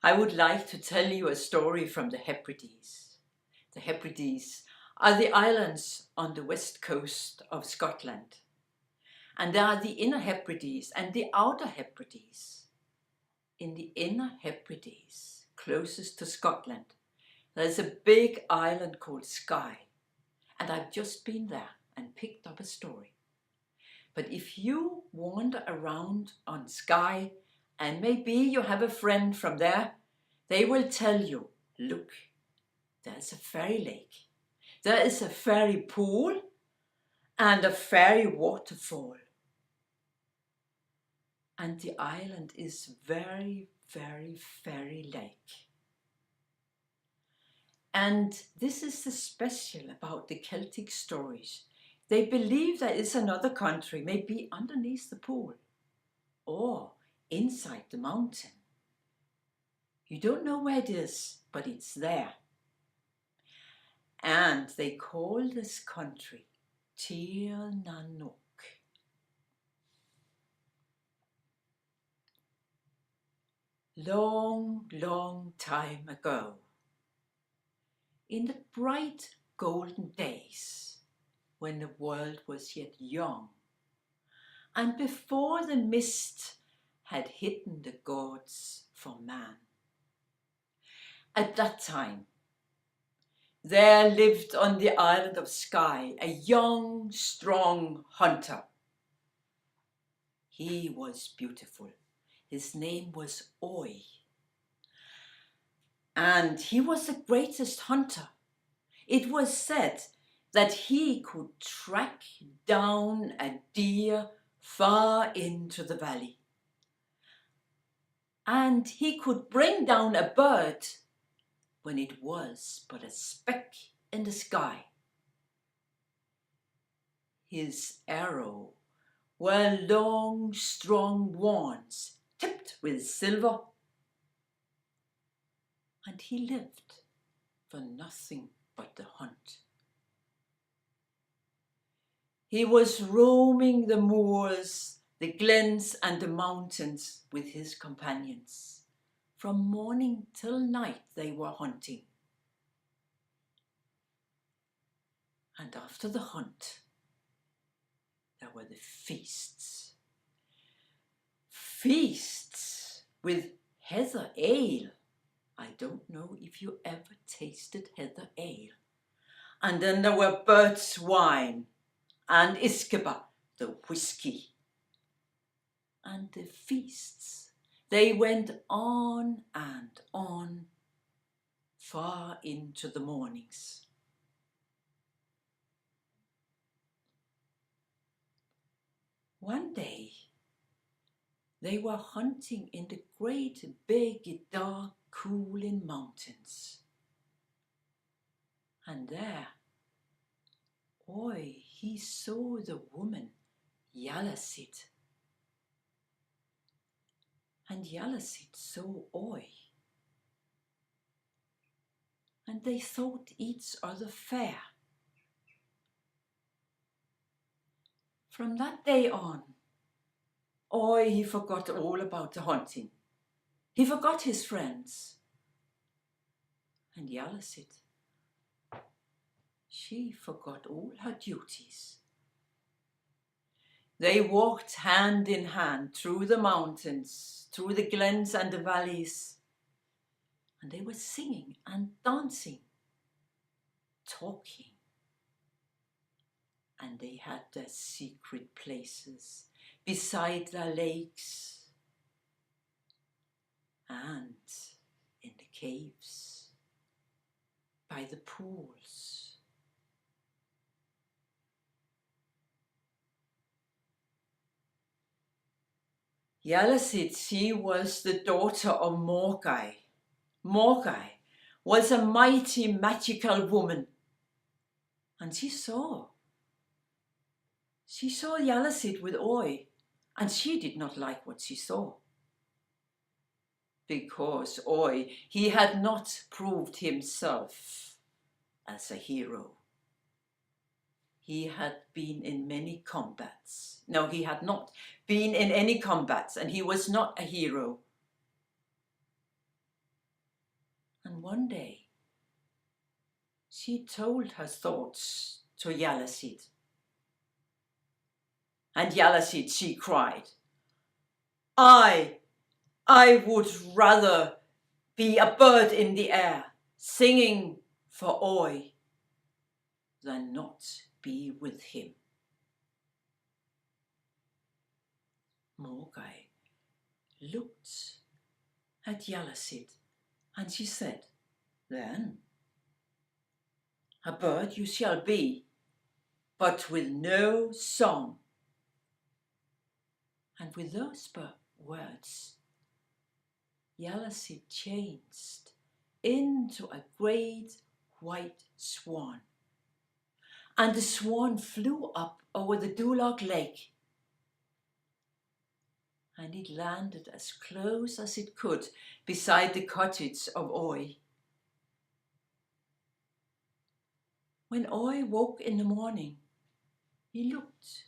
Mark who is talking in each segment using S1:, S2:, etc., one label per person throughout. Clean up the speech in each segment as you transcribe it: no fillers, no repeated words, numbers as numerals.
S1: I would like to tell you a story from the Hebrides. The Hebrides are the islands on the west coast of Scotland. And there are the Inner Hebrides and the Outer Hebrides. In the Inner Hebrides, closest to Scotland, there's a big island called Skye. And I've just been there and picked up a story. But if you wander around on Skye, and maybe you have a friend from there, they will tell you, look, there's a fairy lake. There is a fairy pool and a fairy waterfall. And the island is very, very fairy-like. And this is the special about the Celtic stories. They believe there is another country, maybe underneath the pool or inside the mountain. You don't know where it is, but it's there. And they call this country Tir Nanuk. Long, long time ago, in the bright golden days, when the world was yet young, and before the mist had hidden the gods from man. At that time, there lived on the island of Skye a young, strong hunter. He was beautiful. His name was Oy. And he was the greatest hunter. It was said that he could track down a deer far into the valley. And he could bring down a bird when it was but a speck in the sky. His arrow were long, strong wands tipped with silver. And he lived for nothing but the hunt. He was roaming the moors, the glens and the mountains with his companions. From morning till night they were hunting. And after the hunt, there were the feasts. Feasts with heather ale. I don't know if you ever tasted heather ale. And then there were Bert's wine and Iskeba, the whiskey. And the feasts, they went on and on, far into the mornings. One day, they were hunting in the great, big, dark, cooling mountains. And there, Oy, he saw the woman, Yallasid. And Yallasid saw Oy. And they thought each other fair. From that day on, Oy, he forgot all about the hunting. He forgot his friends. And Yallasid, she forgot all her duties. They walked hand in hand through the mountains, through the glens and the valleys, and they were singing and dancing, talking. And they had their secret places beside their lakes and in the caves, by the pools. Yallasid, she was the daughter of Morgai. Morgai was a mighty magical woman. And she saw Yallasid with Oy, and she did not like what she saw. Because Oy, he had not proved himself as a hero. He had been in many combats. No, he had not been in any combats, and he was not a hero. And one day, she told her thoughts to Yalasid. And Yalasid, she cried, I would rather be a bird in the air, singing for Oi, than not be with him. Morgai looked at Yalasid, and she said, Then, a bird you shall be, but with no song. And with those words, Yalasid changed into a great white swan. And the swan flew up over the Duloc Lake, and it landed as close as it could beside the cottage of Oi. When Oi woke in the morning, he looked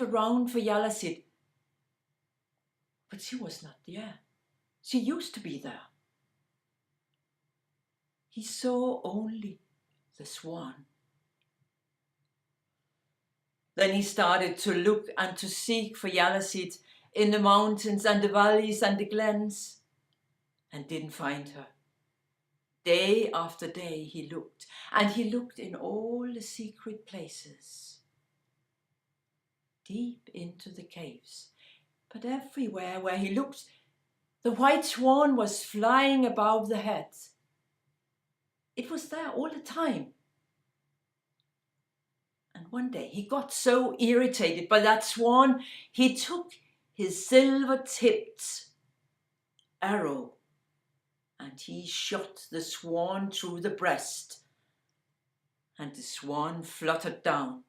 S1: around for Yalasid, but she was not there. She used to be there. He saw only the swan. Then he started to look and to seek for Yalasid in the mountains and the valleys and the glens, and didn't find her. Day after day he looked, and he looked in all the secret places, deep into the caves. But everywhere where he looked, the white swan was flying above the head. It was there all the time. And one day he got so irritated by that swan, he took his silver-tipped arrow and he shot the swan through the breast, and the swan fluttered down.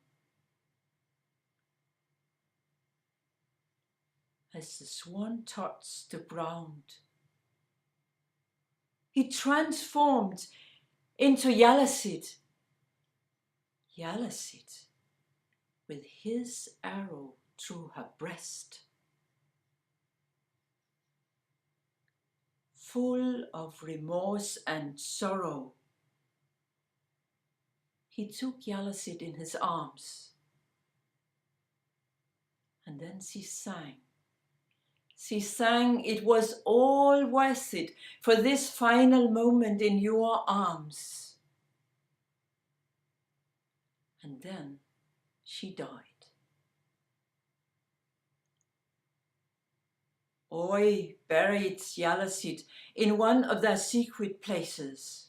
S1: As the swan touched the ground, he transformed into Yalasid. Yalasid, with his arrow through her breast. Full of remorse and sorrow, he took Yalasid in his arms. And then she sang. She sang, it was all worth it for this final moment in your arms. And then she died. Oi buried Yalasid in one of their secret places.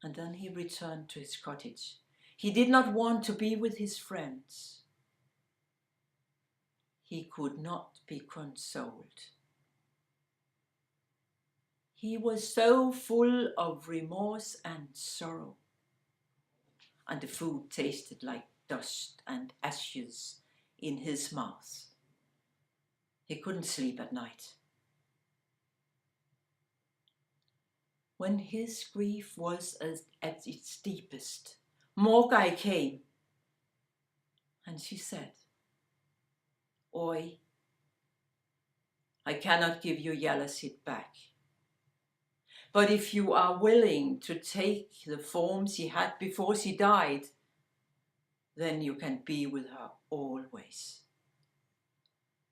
S1: And then he returned to his cottage. He did not want to be with his friends. He could not be consoled. He was so full of remorse and sorrow. And the food tasted like dust and ashes in his mouth. He couldn't sleep at night. When his grief was at its deepest, Morgai came, and she said, Oi, I cannot give you Yalasid back. But if you are willing to take the form she had before she died, then you can be with her always.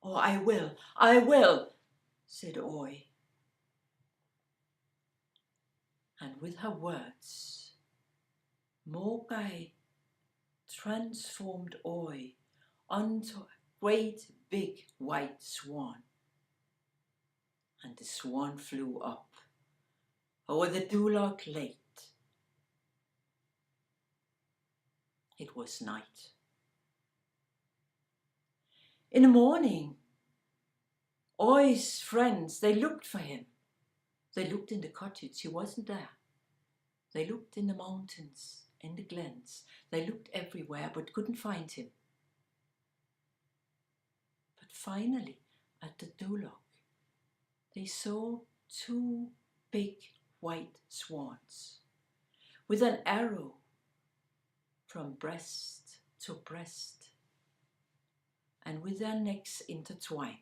S1: Oh, I will, said Oi. And with her words, Morgai transformed Oi onto a great big white swan. And the swan flew up over the Duloc Lake. It was night. In the morning, Oi's friends, they looked for him. They looked in the cottage, he wasn't there. They looked in the mountains, in the glens. They looked everywhere, but couldn't find him. But finally, at the Duloc, they saw two big white swans with an arrow from breast to breast and with their necks intertwined.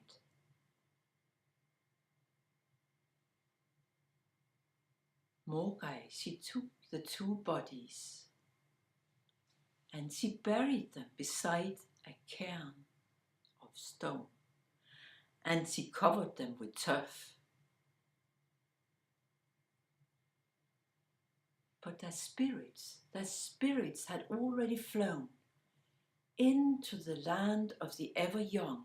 S1: Mogai, she took the two bodies and she buried them beside a cairn of stone, and she covered them with turf. But their spirits had already flown into the land of the ever young,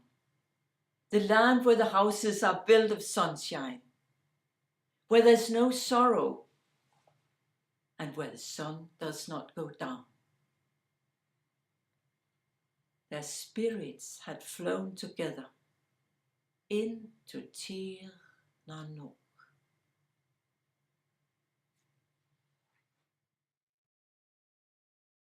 S1: the land where the houses are built of sunshine, where there's no sorrow, and where the sun does not go down. Their spirits had flown together into Tir Nano.